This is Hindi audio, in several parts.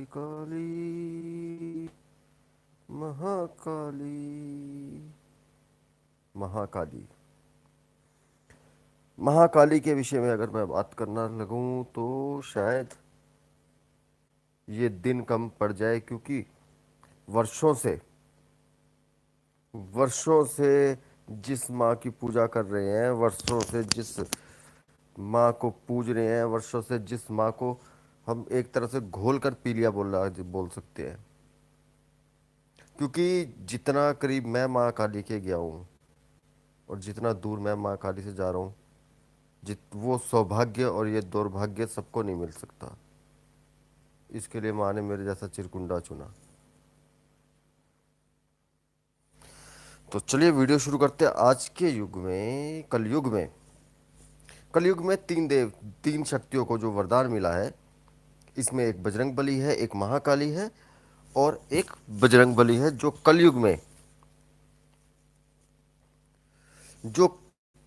काली महाकाली महाकाली महाकाली के विषय में अगर मैं बात करना लगूं तो शायद ये दिन कम पड़ जाए, क्योंकि वर्षों से वर्षों से जिस माँ की पूजा कर रहे हैं, वर्षों से जिस माँ को पूज रहे हैं, वर्षों से जिस माँ को हम एक तरह से घोल कर पी लिया बोल सकते हैं। क्योंकि जितना करीब मैं माँ काली के गया हूँ और जितना दूर मैं माँ काली से जा रहा हूँ, जित वो सौभाग्य और ये दुर्भाग्य सबको नहीं मिल सकता। इसके लिए माँ ने मेरे जैसा चिरकुंडा चुना। तो चलिए वीडियो शुरू करते हैं। आज के युग में, कलयुग में तीन शक्तियों को जो वरदान मिला है, इसमें एक बजरंग बली है, एक महाकाली है और एक बजरंग बली है, जो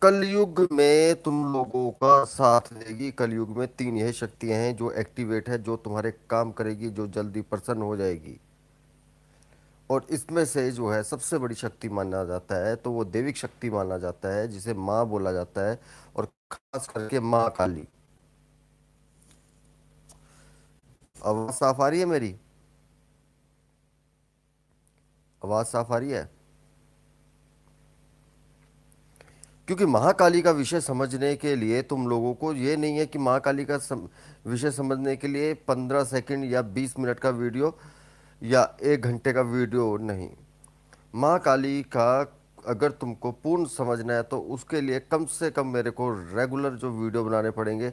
कलयुग में तुम लोगों का साथ देगी। कलयुग में तीन यह शक्तियां हैं जो एक्टिवेट है, जो तुम्हारे काम करेगी, जो जल्दी प्रसन्न हो जाएगी। और इसमें से जो है सबसे बड़ी शक्ति माना जाता है तो वो देविक शक्ति माना जाता है, जिसे माँ बोला जाता है, और खास करके माँ काली। आवाज साफ आ रही है मेरी? आवाज साफ आ रही है? क्योंकि महाकाली का विषय समझने के लिए तुम लोगों को ये नहीं है कि महाकाली का विषय समझने के लिए 15 सेकंड या 20 मिनट का वीडियो या 1 घंटे का वीडियो नहीं। महाकाली का अगर तुमको पूर्ण समझना है तो उसके लिए कम से कम मेरे को रेगुलर जो वीडियो बनाने पड़ेंगे।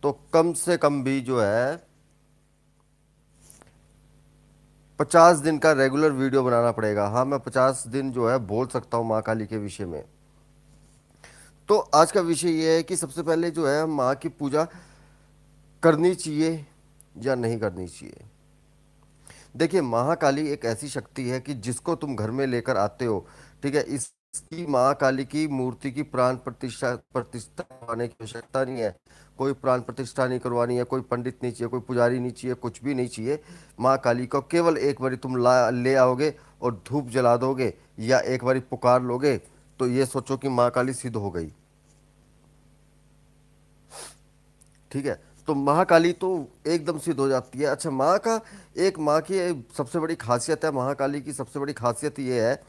तो कम से कम भी जो है 50 दिन का रेगुलर वीडियो बनाना पड़ेगा। हाँ, मैं 50 दिन जो है बोल सकता हूँ महाकाली के विषय में। तो आज का विषय ये है कि सबसे पहले जो है माँ की पूजा करनी चाहिए या नहीं करनी चाहिए। देखिए, महाकाली एक ऐसी शक्ति है कि जिसको तुम घर में लेकर आते हो, ठीक है, इसकी महाकाली की मूर्ति की प्राण प्रतिष्ठा प्रतिष्ठा करवाने की आवश्यकता नहीं है। कोई प्राण प्रतिष्ठा नहीं करवानी है, कोई पंडित नहीं चाहिए, कोई पुजारी नहीं चाहिए, कुछ भी नहीं चाहिए। माँ काली को केवल एक बारी तुम ला ले आओगे और धूप जला दोगे या एक बारी पुकार लोगे, तो ये सोचो कि माँ काली सिद्ध हो गई। ठीक है, तो महाकाली तो एकदम सिद्ध हो जाती है। अच्छा, माँ की सबसे बड़ी खासियत है, महाकाली की सबसे बड़ी खासियत ये है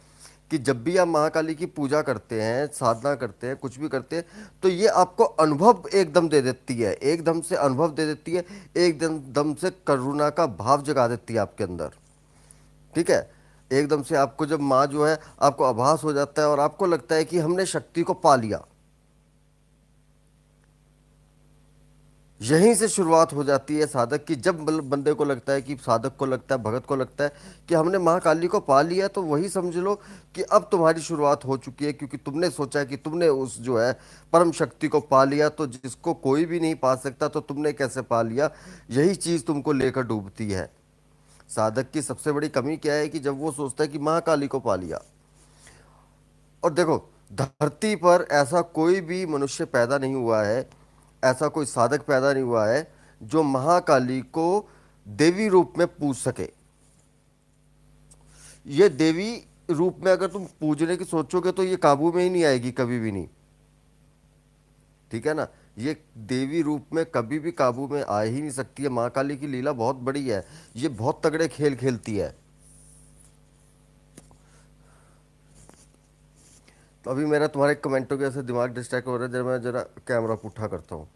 कि जब भी आप महाकाली की पूजा करते हैं, साधना करते हैं, कुछ भी करते हैं, तो ये आपको अनुभव एकदम दे देती है, एकदम से अनुभव दे देती है, एकदम दम से करुणा का भाव जगा देती है आपके अंदर। ठीक है, एकदम से आपको जब माँ जो है, आपको आभास हो जाता है और आपको लगता है कि हमने शक्ति को पा लिया। यहीं से शुरुआत हो जाती है साधक की। जब बंदे को लगता है कि साधक को लगता है, भगत को लगता है कि हमने महाकाली को पा लिया, तो वही समझ लो कि अब तुम्हारी शुरुआत हो चुकी है, क्योंकि तुमने सोचा कि तुमने उस जो है परम शक्ति को पा लिया। तो जिसको कोई भी नहीं पा सकता, तो तुमने कैसे पा लिया, यही चीज तुमको लेकर डूबती है। साधक की सबसे बड़ी कमी क्या है कि जब वो सोचता है कि महाकाली को पा लिया। और देखो, धरती पर ऐसा कोई भी मनुष्य पैदा नहीं हुआ है, ऐसा कोई साधक पैदा नहीं हुआ है जो महाकाली को देवी रूप में पूज सके। ये देवी रूप में अगर तुम पूजने की सोचोगे तो ये काबू में ही नहीं आएगी, कभी भी नहीं। ठीक है ना, ये देवी रूप में कभी भी काबू में आ ही नहीं सकती है। महाकाली की लीला बहुत बड़ी है, ये बहुत तगड़े खेल खेलती है। तो अभी मेरा तुम्हारे कमेंटों के ऐसे दिमाग डिस्ट्रैक्ट हो रहा है, जरा मैं जरा कैमरा पुट्ठा करता हूँ।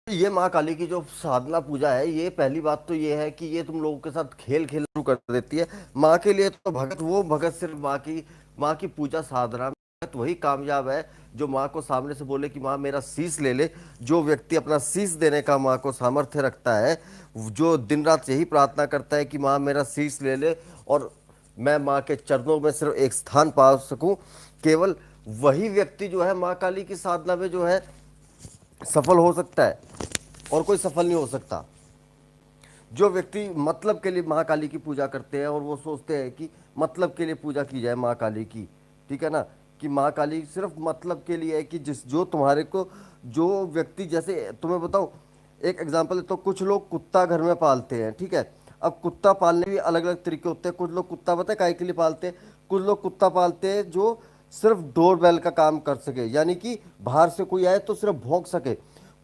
ये माँ काली की जो साधना पूजा है, ये पहली बात तो ये है कि ये तुम लोगों के साथ खेल खेल शुरू कर देती है। माँ के लिए तो भगत सिर्फ माँ की पूजा साधना में भगत वही कामयाब है जो माँ को सामने से बोले कि माँ मेरा शीश ले ले। जो व्यक्ति अपना शीश देने का माँ को सामर्थ्य रखता है, जो दिन रात यही प्रार्थना करता है कि माँ मेरा शीश ले ले और मैं माँ के चरणों में सिर्फ एक स्थान पा सकूं, केवल वही व्यक्ति जो है माँ काली की साधना में जो है सफल हो सकता है, और कोई सफल नहीं हो सकता। जो व्यक्ति मतलब के लिए महाकाली की पूजा करते हैं और वो सोचते हैं कि मतलब के लिए पूजा की जाए माँ काली की, ठीक है ना, कि माँ काली सिर्फ मतलब के लिए है कि जिस जो तुम्हारे को जो व्यक्ति, जैसे तुम्हें बताओ, एक एग्जांपल है, तो कुछ लोग कुत्ता घर में पालते हैं, ठीक है। अब कुत्ता पालने भी अलग अलग तरीके होते हैं। कुछ लोग कुत्ता पता है काय के लिए पालते हैं? कुछ लोग कुत्ता पालते हैं जो सिर्फ डोर बेल का काम कर सके, यानी कि बाहर से कोई आए तो सिर्फ भौंक सके।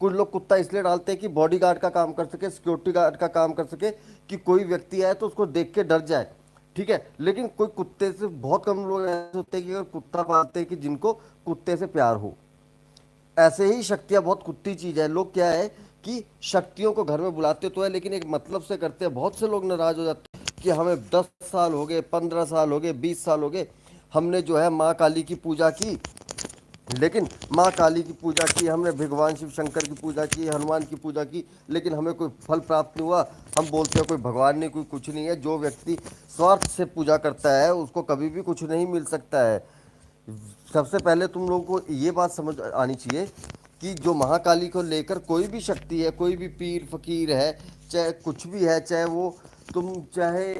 कुछ लोग कुत्ता इसलिए डालते हैं कि बॉडी गार्ड का काम कर सके, सिक्योरिटी गार्ड का काम कर सके, कि कोई व्यक्ति आए तो उसको देख के डर जाए, ठीक है। लेकिन कोई कुत्ते से, बहुत कम लोग ऐसे होते हैं कि अगर कुत्ता पालते हैं कि जिनको कुत्ते से प्यार हो। ऐसे ही शक्तियां बहुत कुत्ती चीज है। लोग क्या है कि शक्तियों को घर में बुलाते तो है, लेकिन एक मतलब से करते हैं। बहुत से लोग नाराज हो जाते हैं कि हमें 10 साल हो गए, 15 साल हो गए, 20 साल हो गए, हमने जो है माँ काली की पूजा की, लेकिन माँ काली की पूजा की, हमने भगवान शिव शंकर की पूजा की, हनुमान की पूजा की, लेकिन हमें कोई फल प्राप्त नहीं हुआ। हम बोलते हैं कोई भगवान नहीं, कोई कुछ नहीं है। जो व्यक्ति स्वार्थ से पूजा करता है उसको कभी भी कुछ नहीं मिल सकता है। सबसे पहले तुम लोगों को ये बात समझ आनी चाहिए कि जो महाकाली को लेकर कोई भी शक्ति है, कोई भी पीर फकीर है, चाहे कुछ भी है, चाहे वो तुम चाहे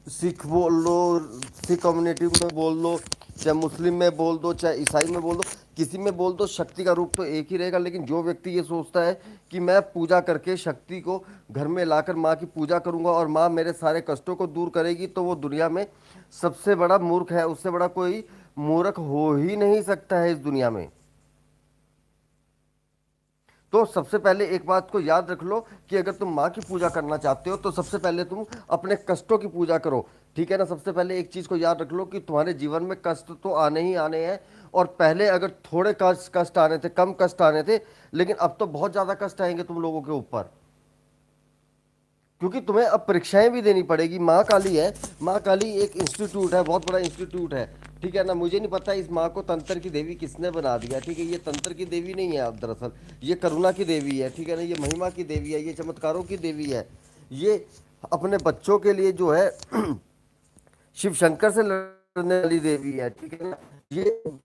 सिख बोल लो, सिख कम्युनिटी में बोल लो, चाहे मुस्लिम में बोल दो, चाहे ईसाई में बोल दो, किसी में बोल दो, शक्ति का रूप तो एक ही रहेगा। लेकिन जो व्यक्ति ये सोचता है कि मैं पूजा करके शक्ति को घर में लाकर माँ की पूजा करूंगा और माँ मेरे सारे कष्टों को दूर करेगी, तो वो दुनिया में सबसे बड़ा मूर्ख है। उससे बड़ा कोई मूर्ख हो ही नहीं सकता है इस दुनिया में। तो सबसे पहले एक बात को याद रख लो कि अगर तुम माँ की पूजा करना चाहते हो तो सबसे पहले तुम अपने कष्टों की पूजा करो, ठीक है ना। सबसे पहले एक चीज को याद रख लो कि तुम्हारे जीवन में कष्ट तो आने ही आने हैं। और पहले अगर थोड़े कष्ट कष्ट आने थे, कम कष्ट आने थे, लेकिन अब तो बहुत ज्यादा कष्ट आएंगे तुम लोगों के ऊपर, क्योंकि तुम्हें अब परीक्षाएं भी देनी पड़ेगी। माँ काली है, माँ काली एक इंस्टीट्यूट है, बहुत बड़ा इंस्टीट्यूट है, ठीक है ना। मुझे नहीं पता इस माँ को तंत्र की देवी किसने बना दिया, ठीक है। ये तंत्र की देवी नहीं है, अब दरअसल ये करुणा की देवी है, ठीक है ना। ये महिमा की देवी है, ये चमत्कारों की देवी है। ये अपने बच्चों के लिए जो है शिव शंकर से लड़ने वाली देवी है, ठीक है ना। ये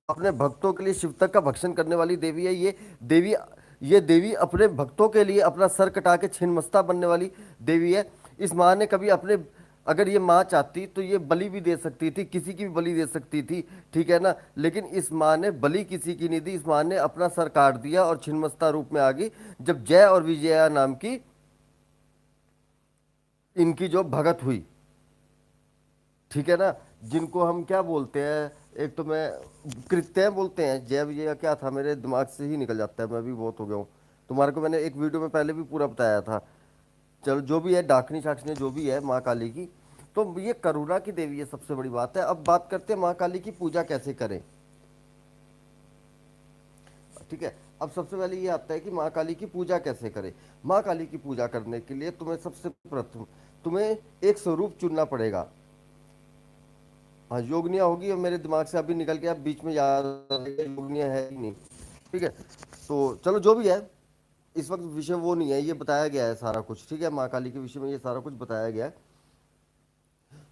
अपने भक्तों के लिए शिव तक का भक्षण करने वाली देवी है। देवी ये देवी अपने भक्तों के लिए अपना सर कटा के छिन्नमस्ता बनने वाली देवी है। इस माँ ने कभी अपने, अगर ये माँ चाहती तो ये बलि भी दे सकती थी, किसी की भी बलि दे सकती थी, ठीक है ना। लेकिन इस माँ ने बलि किसी की नहीं दी। इस माँ ने अपना सर काट दिया और छिन्नमस्ता रूप में आ गई जब जय और विजया नाम की इनकी जो भगत हुई, ठीक है ना। जिनको हम क्या बोलते हैं, एक तो मैं कृत्य बोलते हैं, जय विजय क्या था, मेरे दिमाग से ही निकल जाता है, मैं भी बहुत हो गया हूँ। तुम्हारे को मैंने एक वीडियो में पहले भी पूरा बताया था। चलो जो भी है, डाकनी शाकनी जो भी है माँ काली की, तो ये करुणा की देवी है, सबसे बड़ी बात है। अब बात करते हैं माँ काली की पूजा कैसे करें, ठीक है। अब सबसे पहले ये आता है कि माँ काली की पूजा कैसे करें। माँ काली की पूजा करने के लिए तुम्हें सबसे प्रथम तुम्हें एक स्वरूप चुनना पड़ेगा। हाँ, योगनिया होगी, और मेरे दिमाग से अभी निकल गया, बीच में याद आ गया, योगनिया है ही नहीं, ठीक है। तो चलो जो भी है, इस वक्त विषय वो नहीं है, ये बताया गया है सारा कुछ, ठीक है। माँ काली के विषय में ये सारा कुछ बताया गया है।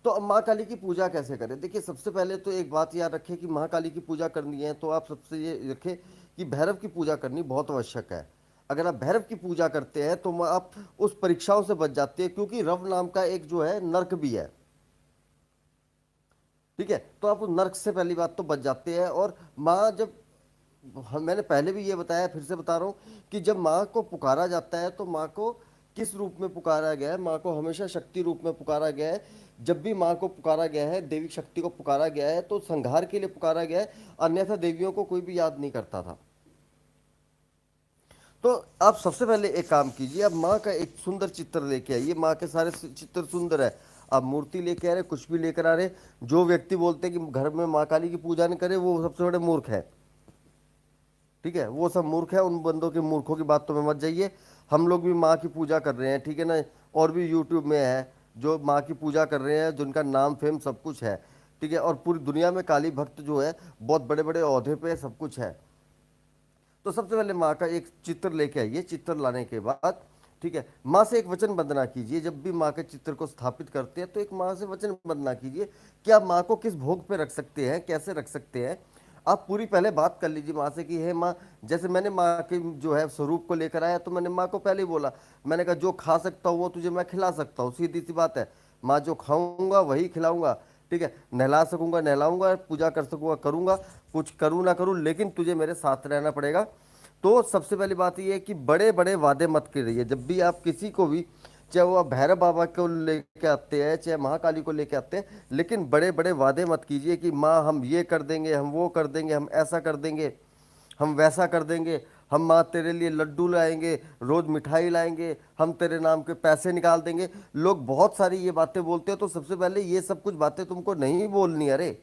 तो अब माँ काली की पूजा कैसे करें? देखिए, सबसे पहले तो एक बात याद रखें कि माँ काली की पूजा करनी है तो आप सबसे ये रखें कि भैरव की पूजा करनी बहुत आवश्यक है। अगर आप भैरव की पूजा करते हैं तो आप उस परीक्षाओं से बच जाते हैं, क्योंकि रव नाम का एक जो है नर्क भी है, ठीक है। तो आप उस नर्क से पहली बात तो बच जाते हैं। और माँ जब, मैंने पहले भी ये बताया, फिर से बता रहा हूँ कि जब माँ को पुकारा जाता है तो माँ को किस रूप में पुकारा गया है? माँ को हमेशा शक्ति रूप में पुकारा गया है। जब भी माँ को पुकारा गया है, देवी शक्ति को पुकारा गया है, तो संहार के लिए पुकारा गया है, अन्यथा देवियों को कोई भी याद नहीं करता था। तो आप सबसे पहले एक काम कीजिए, आप माँ का एक सुंदर चित्र लेके आइए। माँ के सारे चित्र सुंदर है, आप मूर्ति लेके आ रहे, कुछ भी लेकर आ रहे। जो व्यक्ति बोलते हैं कि घर में माँ काली की पूजा नहीं करे, वो सबसे बड़े मूर्ख है, ठीक है। वो सब मूर्ख है, उन बंदों के मूर्खों की बातों में मत जाइए। हम लोग भी माँ की पूजा कर रहे हैं, ठीक है ना। और भी यूट्यूब में है जो माँ की पूजा कर रहे हैं, जिनका नाम फेम सब कुछ है, ठीक है। और पूरी दुनिया में काली भक्त जो है बहुत बड़े बड़े ओहदे पे सब कुछ है। तो सबसे पहले माँ का एक चित्र लेके आइए। चित्र लाने के बाद, ठीक है, माँ से एक वचन वंदना कीजिए। जब भी माँ के चित्र को स्थापित करते हैं तो एक माँ से वचन वंदना कीजिए कि आप माँ को किस भोग पे रख सकते हैं, कैसे रख सकते हैं। आप पूरी पहले बात कर लीजिए माँ से कि हे माँ, जैसे मैंने माँ के जो है स्वरूप को लेकर आया तो मैंने माँ को पहले ही बोला, मैंने कहा जो खा सकता हूँ वो तुझे मैं खिला सकता हूँ, सीधी सी बात है। माँ जो खाऊंगा वही खिलाऊंगा, ठीक है। नहला सकूंगा नहलाऊंगा, पूजा कर सकूंगा करूंगा, कुछ करूँ ना करूँ, लेकिन तुझे मेरे साथ रहना पड़ेगा। तो सबसे पहली बात ये है कि बड़े बड़े वादे मत करिए जब भी आप किसी को भी, चाहे वो आप भैरव बाबा को लेके आते हैं चाहे महाकाली को लेके आते हैं, लेकिन बड़े बड़े वादे मत कीजिए कि माँ हम ये कर देंगे, हम वो कर देंगे, हम ऐसा कर देंगे, हम वैसा कर देंगे, हम माँ तेरे लिए लड्डू लाएंगे, रोज मिठाई लाएंगे, हम तेरे नाम के पैसे निकाल देंगे। लोग बहुत सारी ये बातें बोलते हैं, तो सबसे पहले ये सब कुछ बातें तुमको नहीं बोलनी। अरे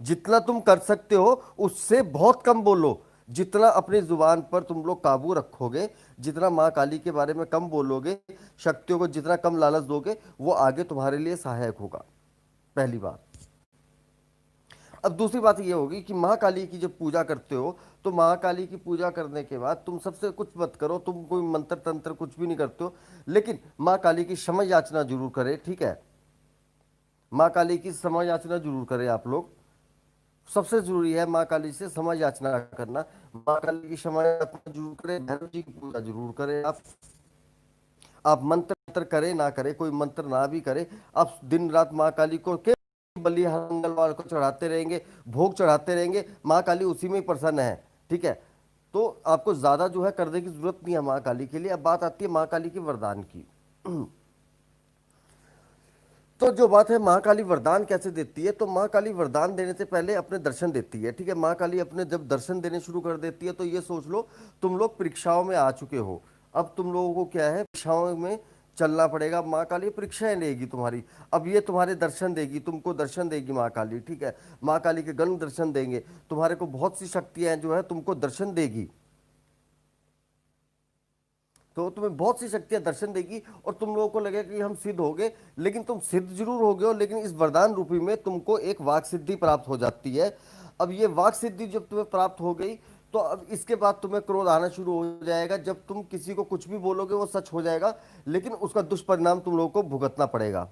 जितना तुम कर सकते हो उससे बहुत कम बोलो। जितना अपनी जुबान पर तुम लोग काबू रखोगे, जितना माँ काली के बारे में कम बोलोगे, शक्तियों को जितना कम लालच दोगे, वो आगे तुम्हारे लिए सहायक होगा, पहली बात। अब दूसरी बात ये होगी कि महाकाली की जब पूजा करते हो, तो महाकाली की पूजा करने के बाद तुम सबसे कुछ मत करो, तुम कोई मंत्र तंत्र कुछ भी नहीं करते हो, लेकिन माँ काली की क्षमा याचना जरूर करें, ठीक है। माँ काली की क्षमा याचना जरूर करें आप लोग। सबसे जरूरी है माँ काली से क्षमा याचना करना। माँ काली की क्षमा याचना जरूर करें, भैरव जी की पूजा जरूर करें। आप मंत्र मंत्र करें ना करें, कोई मंत्र ना भी करें, आप दिन रात माँ काली को के बलि हर मंगलवार को चढ़ाते रहेंगे, भोग चढ़ाते रहेंगे, माँ काली उसी में ही प्रसन्न है, ठीक है। तो आपको ज्यादा जो है करने की जरूरत नहीं है माँ काली के लिए। अब बात आती है माँ काली के वरदान की। तो जो बात है माँ काली वरदान कैसे देती है, तो माँ काली वरदान देने से पहले अपने दर्शन देती है, ठीक है। माँ काली अपने जब दर्शन देने शुरू कर देती है, तो ये सोच लो तुम लोग परीक्षाओं में आ चुके हो। अब तुम लोगों को क्या है, परीक्षाओं में चलना पड़ेगा। माँ काली परीक्षाएं लेगी तुम्हारी, अब ये तुम्हारे दर्शन देगी, तुमको दर्शन देगी माँ काली, ठीक है। माँ काली के गण दर्शन देंगे, तुम्हारे को बहुत सी शक्तियां जो है तुमको दर्शन देगी। तो तुम्हें बहुत सी शक्तियां दर्शन देगी और तुम लोगों को लगेगा कि हम सिद्ध हो गए, लेकिन तुम सिद्ध जरूर हो गए हो, लेकिन इस वरदान रूपी में तुमको एक वाक सिद्धि प्राप्त हो जाती है। अब ये वाक सिद्धि जब तुम्हें प्राप्त हो गई, तो अब इसके बाद तुम्हें क्रोध आना शुरू हो जाएगा। जब तुम किसी को कुछ भी बोलोगे वो सच हो जाएगा, लेकिन उसका दुष्परिणाम तुम लोगों को भुगतना पड़ेगा।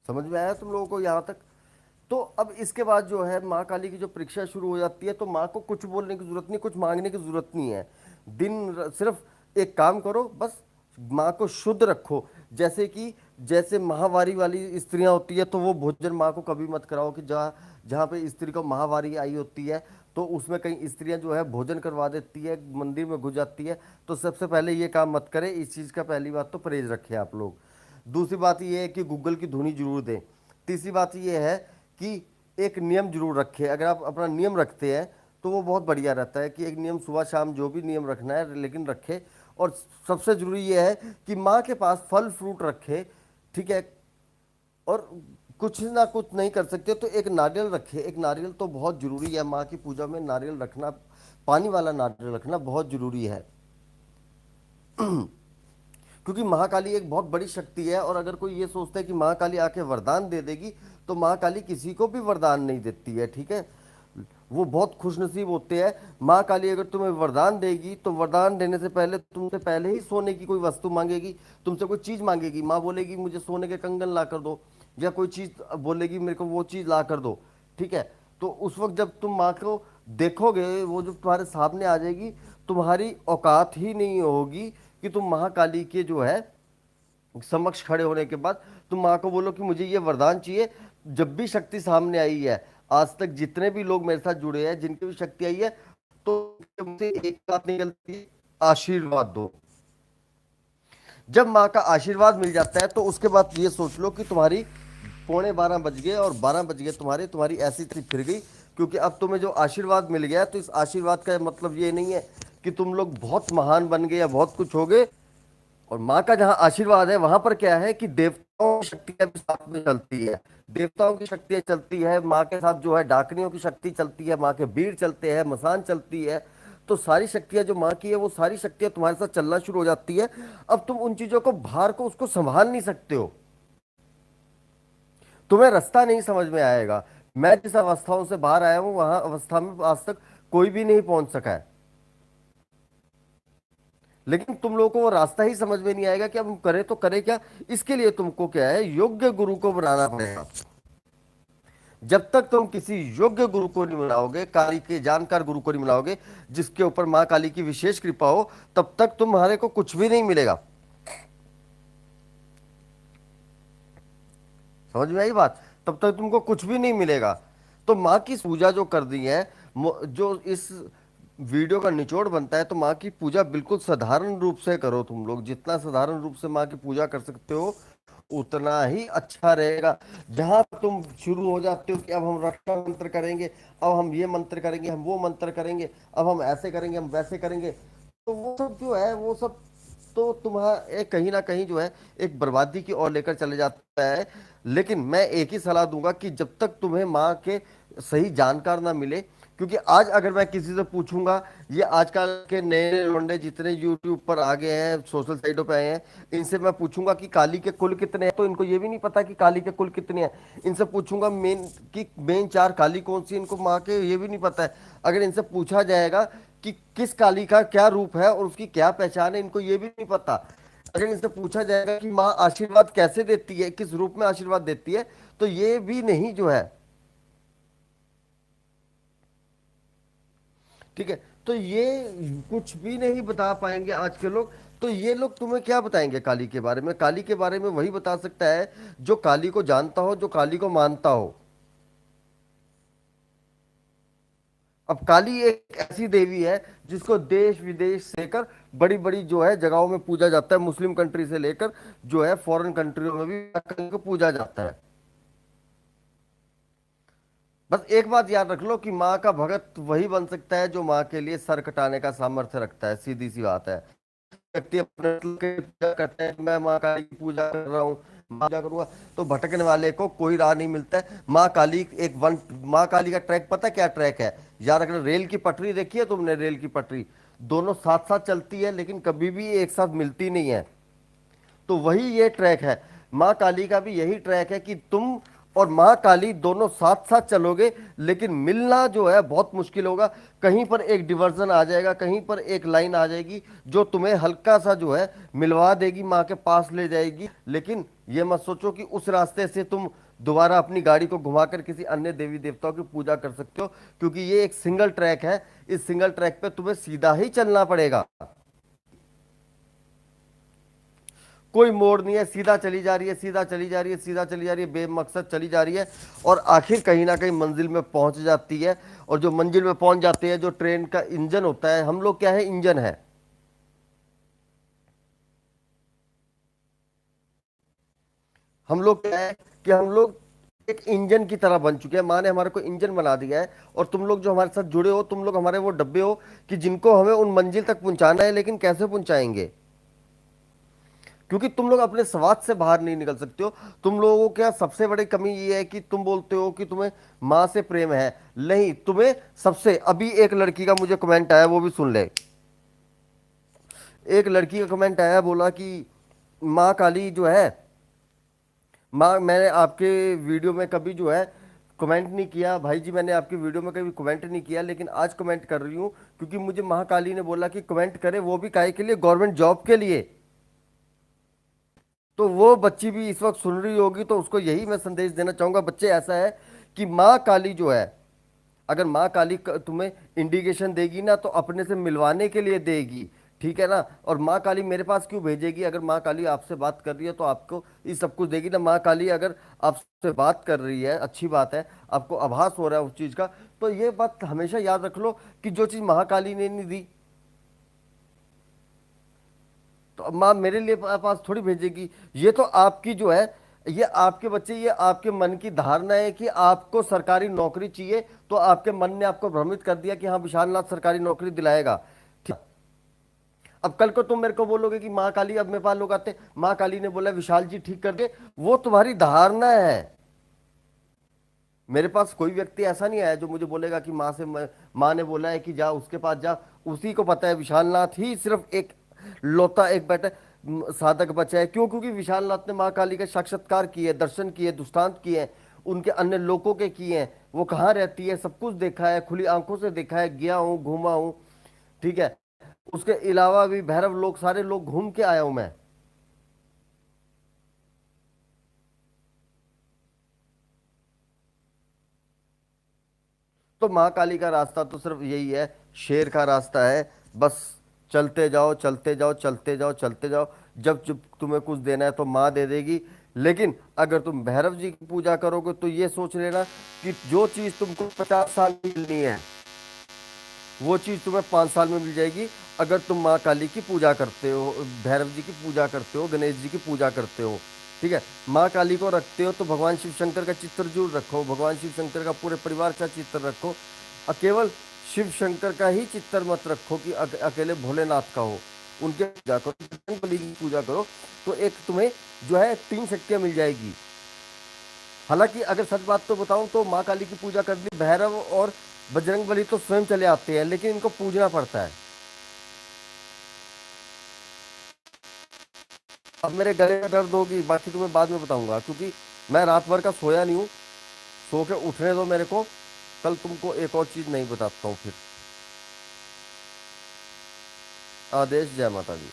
समझ में आया तुम लोगों को यहाँ तक? तो अब इसके बाद जो है माँ काली की जो परीक्षा शुरू हो जाती है, तो माँ को कुछ बोलने की जरूरत नहीं, कुछ मांगने की जरूरत नहीं है। सिर्फ एक काम करो, बस माँ को शुद्ध रखो। जैसे कि जैसे माहवारी वाली स्त्रियां होती है, तो वो भोजन माँ को कभी मत कराओ कि जहाँ जहाँ पे स्त्री को माहवारी आई होती है, तो उसमें कई स्त्रियां जो है भोजन करवा देती है, मंदिर में घुस जाती है। तो सबसे पहले ये काम मत करें, इस चीज़ का पहली बात तो परहेज रखें आप लोग। दूसरी बात ये है कि गूगल की धुनी जरूर दें। तीसरी बात ये है कि एक नियम जरूर रखें। अगर आप अपना नियम रखते हैं तो वो बहुत बढ़िया रहता है कि एक नियम सुबह शाम जो भी नियम रखना है लेकिन रखें। और सबसे जरूरी ये है कि माँ के पास फल फ्रूट रखें, ठीक है। और कुछ ना कुछ नहीं कर सकते तो एक नारियल रखें। एक नारियल तो बहुत जरूरी है, माँ की पूजा में नारियल रखना, पानी वाला नारियल रखना बहुत जरूरी है। क्योंकि महाकाली एक बहुत बड़ी शक्ति है, और अगर कोई ये सोचता है कि महाकाली आके वरदान दे देगी, तो महाकाली किसी को भी वरदान नहीं देती है, ठीक है। वो बहुत खुशनसीब होते हैं। माँ काली अगर तुम्हें वरदान देगी, तो वरदान देने से पहले तुमसे पहले ही सोने की कोई वस्तु मांगेगी, तुमसे कोई चीज मांगेगी। माँ बोलेगी मुझे सोने के कंगन ला कर दो, या कोई चीज बोलेगी मेरे को वो चीज ला कर दो, ठीक है। तो उस वक्त जब तुम माँ को देखोगे, वो जब तुम्हारे सामने आ जाएगी, तुम्हारी औकात ही नहीं होगी कि तुम महाकाली के जो है समक्ष खड़े होने के बाद तुम माँ को बोलो कि मुझे ये वरदान चाहिए। जब भी शक्ति सामने आई है, आज तक जितने भी लोग मेरे साथ जुड़े हैं, जिनकी भी शक्ति आई है, तो मुझसे एक बात निकलती है, आशीर्वाद दो। जब माँ का आशीर्वाद मिल जाता है, तो उसके बाद ये सोच लो कि तुम्हारी 11:15 बज गए और 12 बज गए, तुम्हारी ऐसी तरी फिर गई। क्योंकि अब तुम्हें जो आशीर्वाद मिल गया, तो इस आशीर्वाद का मतलब ये नहीं है कि तुम लोग बहुत महान बन गए या बहुत कुछ हो गए। और माँ का जहाँ आशीर्वाद है, वहां पर क्या है कि देवताओं की शक्तियां भी साथ में चलती है। देवताओं की शक्तियां चलती है माँ के साथ, जो है डाकनियों की शक्ति चलती है, माँ के बीड़ चलते हैं, मसान चलती है। तो सारी शक्तियां जो माँ की है, वो सारी शक्तियां तुम्हारे साथ चलना शुरू हो जाती है। अब तुम उन चीजों को, भार को, उसको संभाल नहीं सकते हो, तुम्हें रास्ता नहीं समझ में आएगा। मैं जिस अवस्थाओं से बाहर आया हूं, वहां अवस्था में आज तक कोई भी नहीं पहुंच सका है। लेकिन तुम लोगों को वो रास्ता ही समझ में नहीं आएगा कि अब हम करें तो करें क्या। इसके लिए तुमको क्या है, योग्य गुरु को बनाना पड़ेगा। जब तक तुम किसी योग्य गुरु को नहीं मनाओगे, काली के जानकार गुरु को नहीं मनाओगे, जिसके ऊपर माँ काली की विशेष कृपा हो, तब तक तुम्हारे को कुछ भी नहीं मिलेगा। समझ में आई बात? तब तक तुमको कुछ भी नहीं मिलेगा। तो माँ की पूजा जो कर दी है, जो इस वीडियो का निचोड़ बनता है, तो माँ की पूजा बिल्कुल साधारण रूप से करो। तुम लोग जितना साधारण रूप से माँ की पूजा कर सकते हो उतना ही अच्छा रहेगा। जहां तुम शुरू हो जाते हो कि अब हम रक्षा मंत्र करेंगे, अब हम ये मंत्र करेंगे, हम वो मंत्र करेंगे, अब हम ऐसे करेंगे, हम वैसे करेंगे, तो वो सब जो है वो सब तो तुम्हारा कहीं ना कहीं जो है एक बर्बादी की ओर लेकर चले जाता है। लेकिन मैं एक ही सलाह दूंगा कि जब तक तुम्हें माँ के सही जानकार ना मिले, क्योंकि आज अगर मैं किसी से पूछूंगा, ये आजकल के नए नए लौंडे जितने यूट्यूब पर आ गए हैं, सोशल साइटों पे आए हैं, इनसे मैं पूछूंगा कि काली के कुल कितने हैं, तो इनको ये भी नहीं पता कि काली के कुल कितने हैं। इनसे पूछूंगा मेन चार काली कौन सी, इनको माँ के ये भी नहीं पता है। अगर इनसे पूछा जाएगा कि किस काली का क्या रूप है और उसकी क्या पहचान है, इनको ये भी नहीं पता। अगर इनसे पूछा जाएगा कि माँ आशीर्वाद कैसे देती है, किस रूप में आशीर्वाद देती है, तो ये भी नहीं जो है। ठीक है, तो ये कुछ भी नहीं बता पाएंगे आज के लोग। तो ये लोग तुम्हें क्या बताएंगे काली के बारे में? काली के बारे में वही बता सकता है जो काली को जानता हो, जो काली को मानता हो। अब काली एक ऐसी देवी है जिसको देश विदेश से लेकर बड़ी बड़ी जो है जगहों में पूजा जाता है, मुस्लिम कंट्री से लेकर जो है फॉरेन कंट्रियों में भी काली को पूजा जाता है। बस एक बात याद रख लो कि माँ का भगत वही बन सकता है जो माँ के लिए सर कटाने का सामर्थ्य रखता है। सीधी सी बात है। व्यक्ति अपने मतलब की पूजा करते हैं कि मैं माँ काली की पूजा कर रहा हूँ, माँ पूजा करूंगा, तो भटकने वाले को कोई राह नहीं मिलता है। माँ काली एक वन माँ काली का ट्रैक पता क्या ट्रैक है? यार, अगर रेल की पटरी देखी है तुमने, रेल की पटरी दोनों साथ साथ चलती है लेकिन कभी भी एक साथ मिलती नहीं है। तो वही ये ट्रैक है। माँ काली का भी यही ट्रैक है कि तुम और माँ काली दोनों साथ साथ चलोगे, लेकिन मिलना जो है बहुत मुश्किल होगा। कहीं पर एक डिवर्जन आ जाएगा, कहीं पर एक लाइन आ जाएगी जो तुम्हें हल्का सा जो है मिलवा देगी, माँ के पास ले जाएगी। लेकिन ये मत सोचो कि उस रास्ते से तुम दोबारा अपनी गाड़ी को घुमाकर किसी अन्य देवी देवताओं की पूजा कर सकते हो, क्योंकि ये एक सिंगल ट्रैक है। इस सिंगल ट्रैक पे तुम्हें सीधा ही चलना पड़ेगा। कोई मोड़ नहीं है, सीधा चली जा रही है, सीधा चली जा रही है, सीधा चली जा रही है, बेमकसद चली जा रही है, और आखिर कहीं ना कहीं मंजिल में पहुंच जाती है। और जो मंजिल में पहुंच जाती है, जो ट्रेन का इंजन होता है, हम लोग क्या है, इंजन है। हम लोग क्या है कि हम लोग एक इंजन की तरह बन चुके हैं। माँ ने हमारे को इंजन बना दिया है, और तुम लोग जो हमारे साथ जुड़े हो, तुम लोग हमारे वो डब्बे हो कि जिनको हमें उन मंजिल तक पहुंचाना है। लेकिन कैसे पहुंचाएंगे? क्योंकि तुम लोग अपने स्वाद से बाहर नहीं निकल सकते हो। तुम लोगों को क्या सबसे बड़ी कमी ये है कि तुम बोलते हो कि तुम्हें माँ से प्रेम है। नहीं, तुम्हें सबसे अभी एक लड़की का मुझे कमेंट आया, वो भी सुन ले। एक लड़की का कमेंट आया, बोला कि माँ काली जो है, माँ मैंने आपके वीडियो में कभी जो है कमेंट नहीं किया भाई जी, मैंने आपकी वीडियो में कभी कमेंट नहीं किया, लेकिन आज कमेंट कर रही हूँ क्योंकि मुझे महाकाली ने बोला कि कमेंट करे, वो भी काहे के लिए, गवर्नमेंट जॉब के लिए। तो वो बच्ची भी इस वक्त सुन रही होगी, तो उसको यही मैं संदेश देना चाहूंगा। बच्चे, ऐसा है कि माँ काली जो है, अगर माँ काली तुम्हें इंडिकेशन देगी ना, तो अपने से मिलवाने के लिए देगी। ठीक है ना? और माँ काली मेरे पास क्यों भेजेगी? अगर माँ काली आपसे बात कर रही है तो आपको ये सब कुछ देगी ना। माँ काली अगर आपसे बात कर रही है, अच्छी बात है, आपको आभास हो रहा है उस चीज़ का, तो ये बात हमेशा याद रख लो कि जो चीज़ महाकाली ने नहीं दी, तो अब माँ मेरे लिए पास थोड़ी भेजेगी। ये तो आपकी जो है, ये आपके बच्चे, ये आपके मन की धारणा है कि आपको सरकारी नौकरी चाहिए, तो आपके मन ने आपको भ्रमित कर दिया कि हाँ विशाल नाथ सरकारी नौकरी दिलाएगा। ठीक। अब कल को तुम मेरे को बोलोगे कि माँ काली, अब मेरे पास लोग आते, माँ काली ने बोला विशाल जी ठीक कर दे, वो तुम्हारी धारणा है। मेरे पास कोई व्यक्ति ऐसा नहीं आया जो मुझे बोलेगा कि माँ ने बोला है कि जा उसके पास जा। उसी को पता है विशालनाथ ही सिर्फ एक लौता एक बेटा साधक बचा है। क्यों? क्योंकि विशालनाथ ने माँ काली का साक्षात्कार किए, दर्शन किए, दृष्टांत किए, उनके अन्य लोगों के किए हैं। वो कहाँ रहती है सब कुछ देखा है, खुली आंखों से देखा है, गया हूँ, घूमा हूँ। ठीक है। उसके अलावा भी भैरव लोग, सारे लोग घूम के आया हूं मैं। तो माँ काली का रास्ता तो सिर्फ यही है, शेर का रास्ता है। बस चलते जाओ चलते जाओ चलते जाओ चलते जाओ, जब जब तुम्हें कुछ देना है तो माँ दे देगी। लेकिन अगर तुम भैरव जी की पूजा करोगे तो ये सोच लेना कि जो चीज़ तुमको 50 साल में मिलनी है वो चीज़ तुम्हें 5 साल में मिल जाएगी। अगर तुम माँ काली की पूजा करते हो, भैरव जी की पूजा करते हो, गणेश जी की पूजा करते हो, ठीक है, माँ काली को रखते हो तो भगवान शिव शंकर का चित्र जरूर रखो, भगवान शिव शंकर का पूरे परिवार का चित्र रखो। केवल शिव शंकर का ही चित्र मत रखो कि अकेले भोलेनाथ का हो। उनके पूजा करो, बजरंग बली की पूजा करो, तो एक तुम्हें जो है 3 शक्तियाँ मिल जाएगी। हालांकि अगर सच बात तो बताऊं तो माँ काली की पूजा करनी, भैरव और बजरंग बली तो स्वयं चले आते हैं, लेकिन इनको पूजना पड़ता है। अब मेरे गले में दर्द होगी, बाकी तुम्हें बाद में बताऊंगा, क्योंकि मैं रात भर का सोया नहीं हूँ। सो के उठने दो मेरे को, कल तुमको एक और चीज नहीं बताता हूँ फिर। आदेश, जय माता दी।